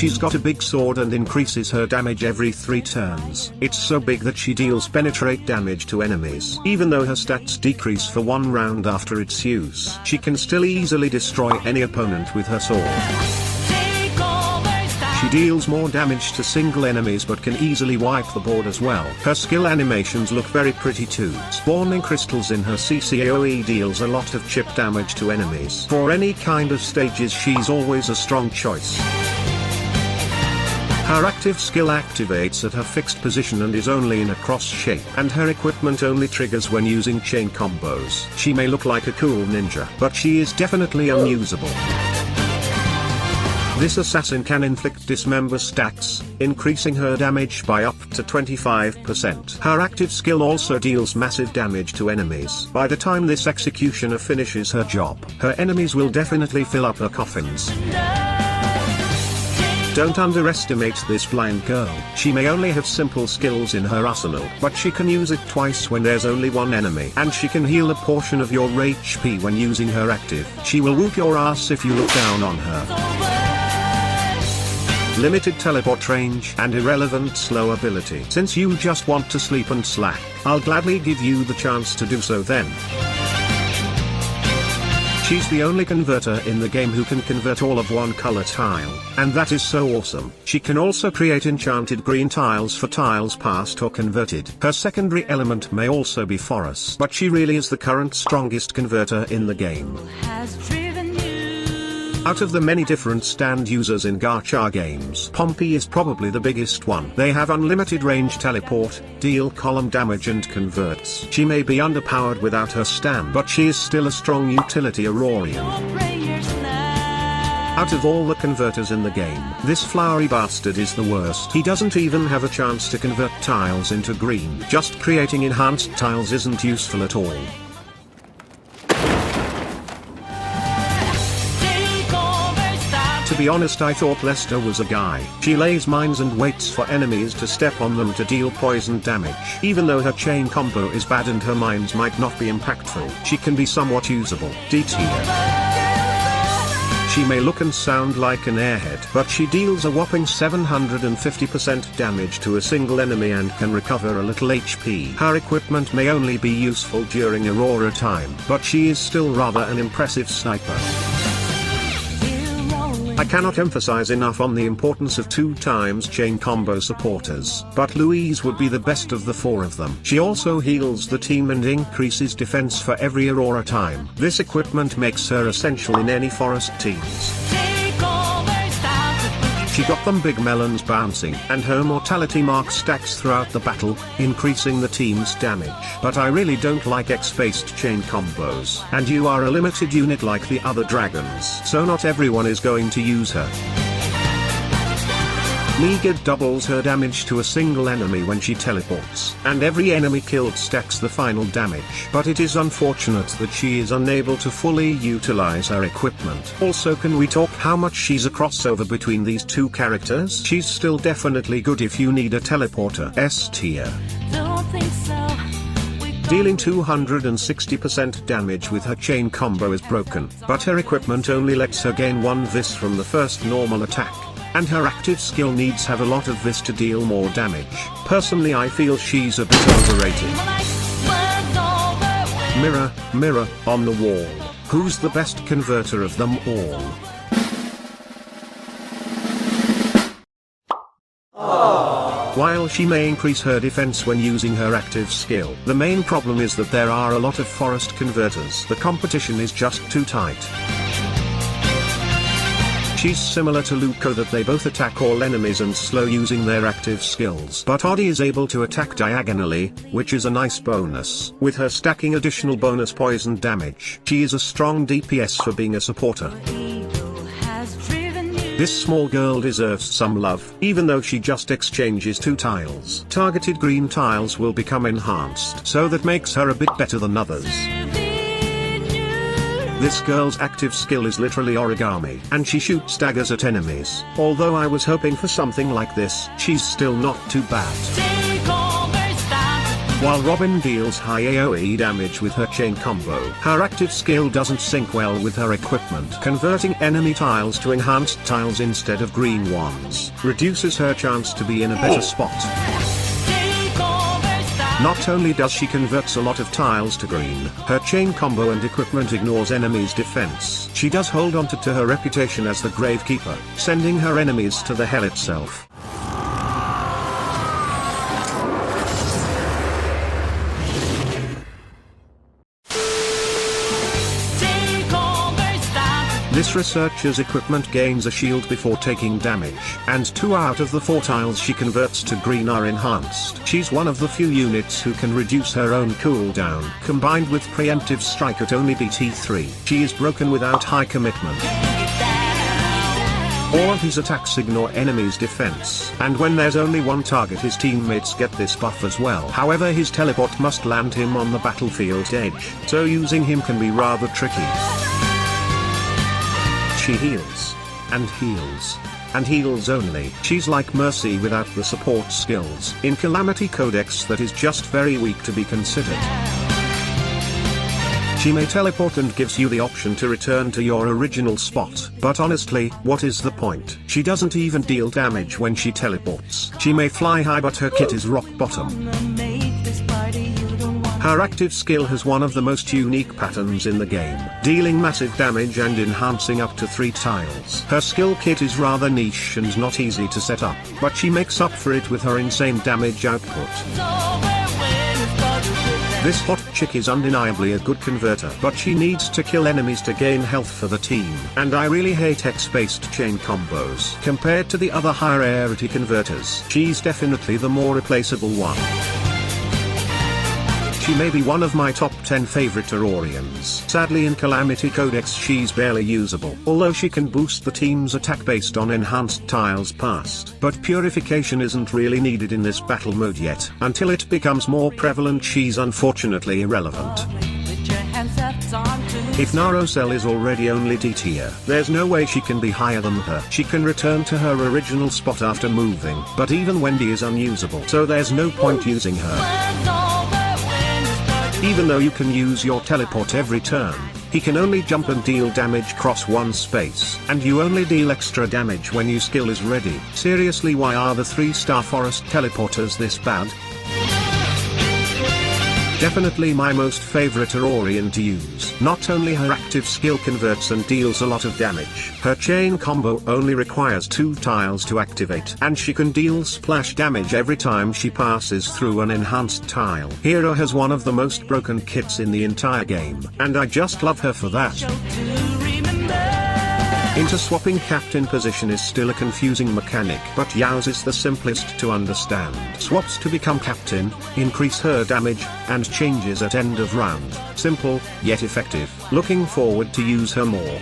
She's got a big sword and increases her damage every 3 turns. It's so big that she deals penetrate damage to enemies. Even though her stats decrease for 1 round after its use, she can still easily destroy any opponent with her sword. She deals more damage to single enemies but can easily wipe the board as well. Her skill animations look very pretty too. Spawning crystals in her CCAOE deals a lot of chip damage to enemies. For any kind of stages she's always a strong choice. Her active skill activates at her fixed position and is only in a cross shape, and her equipment only triggers when using chain combos. She may look like a cool ninja, but she is definitely unusable. This assassin can inflict dismember stacks, increasing her damage by up to 25%. Her active skill also deals massive damage to enemies. By the time this executioner finishes her job, her enemies will definitely fill up her coffins. Don't underestimate this blind girl. She may only have simple skills in her arsenal, but she can use it twice when there's only one enemy. And she can heal a portion of your HP when using her active. She will whoop your ass if you look down on her. Limited teleport range and irrelevant slow ability. Since you just want to sleep and slack, I'll gladly give you the chance to do so then. She's the only converter in the game who can convert all of one color tile, and that is so awesome. She can also create enchanted green tiles for tiles passed or converted. Her secondary element may also be forest, but she really is the current strongest converter in the game. Out of the many different stand users in gacha games, Pompey is probably the biggest one. They have unlimited range teleport, deal column damage and converts. She may be underpowered without her stand, but she is still a strong utility Aurorian. Out of all the converters in the game, this flowery bastard is the worst. He doesn't even have a chance to convert tiles into green. Just creating enhanced tiles isn't useful at all. To be honest, I thought Lester was a guy. She lays mines and waits for enemies to step on them to deal poison damage. Even though her chain combo is bad and her mines might not be impactful, she can be somewhat usable. D tier. She may look and sound like an airhead, but she deals a whopping 750% damage to a single enemy and can recover a little HP. Her equipment may only be useful during Aurora time, but she is still rather an impressive sniper. I cannot emphasize enough on the importance of 2x chain combo supporters, but Louise would be the best of the 4 of them. She also heals the team and increases defense for every Aurora time. This equipment makes her essential in any forest teams. She got them big melons bouncing, and her mortality mark stacks throughout the battle, increasing the team's damage. But I really don't like X-based chain combos, and you are a limited unit like the other dragons, so not everyone is going to use her. Meager doubles her damage to a single enemy when she teleports, and every enemy killed stacks the final damage. But it is unfortunate that she is unable to fully utilize her equipment. Also, can we talk how much she's a crossover between these two characters? She's still definitely good if you need a teleporter. S tier. Dealing 260% damage with her chain combo is broken, but her equipment only lets her gain 1 vis from the first normal attack. And her active skill needs have a lot of this to deal more damage. Personally, I feel she's a bit overrated. Mirror, mirror, on the wall, who's the best converter of them all? While she may increase her defense when using her active skill, the main problem is that there are a lot of forest converters. The competition is just too tight. She's similar to Luco that they both attack all enemies and slow using their active skills. But Oddie is able to attack diagonally, which is a nice bonus. With her stacking additional bonus poison damage, she is a strong DPS for being a supporter. This small girl deserves some love, even though she just exchanges 2 tiles. Targeted green tiles will become enhanced, so that makes her a bit better than others. This girl's active skill is literally origami, and she shoots daggers at enemies. Although I was hoping for something like this, she's still not too bad. While Robin deals high AoE damage with her chain combo, her active skill doesn't sync well with her equipment. Converting enemy tiles to enhanced tiles instead of green ones reduces her chance to be in a better spot. Not only does she converts a lot of tiles to green, her chain combo and equipment ignores enemies' defense. She does hold on to her reputation as the Gravekeeper, sending her enemies to the hell itself. This researcher's equipment gains a shield before taking damage, and 2 out of the 4 tiles she converts to green are enhanced. She's one of the few units who can reduce her own cooldown. Combined with preemptive strike at only BT3, she is broken without high commitment. All of his attacks ignore enemies' defense, and when there's only one target his teammates get this buff as well. However, his teleport must land him on the battlefield's edge, so using him can be rather tricky. She heals. And heals. And heals only. She's like Mercy without the support skills in Calamity Codex that is just very weak to be considered. She may teleport and gives you the option to return to your original spot, but honestly, what is the point? She doesn't even deal damage when she teleports. She may fly high but her kit is rock bottom. Her active skill has one of the most unique patterns in the game, dealing massive damage and enhancing up to 3 tiles. Her skill kit is rather niche and not easy to set up, but she makes up for it with her insane damage output. This hot chick is undeniably a good converter, but she needs to kill enemies to gain health for the team, and I really hate X-based chain combos. Compared to the other higher rarity converters, she's definitely the more replaceable one. She may be one of my top 10 favorite Aurorians. Sadly, in Calamity Codex she's barely usable, although she can boost the team's attack based on enhanced tiles passed. But purification isn't really needed in this battle mode yet. Until it becomes more prevalent, she's unfortunately irrelevant. If Narocell is already only D tier, there's no way she can be higher than her. She can return to her original spot after moving, but even Wendy is unusable, so there's no point using her. Even though you can use your teleport every turn, he can only jump and deal damage cross one space, and you only deal extra damage when your skill is ready. Seriously, why are the 3-star forest teleporters this bad? Definitely my most favorite Aurorian to use. Not only her active skill converts and deals a lot of damage, her chain combo only requires 2 tiles to activate, and she can deal splash damage every time she passes through an enhanced tile. Hero has one of the most broken kits in the entire game, and I just love her for that. Inter-swapping captain position is still a confusing mechanic, but Yao's is the simplest to understand. Swaps to become captain, increase her damage, and changes at end of round. Simple, yet effective. Looking forward to use her more.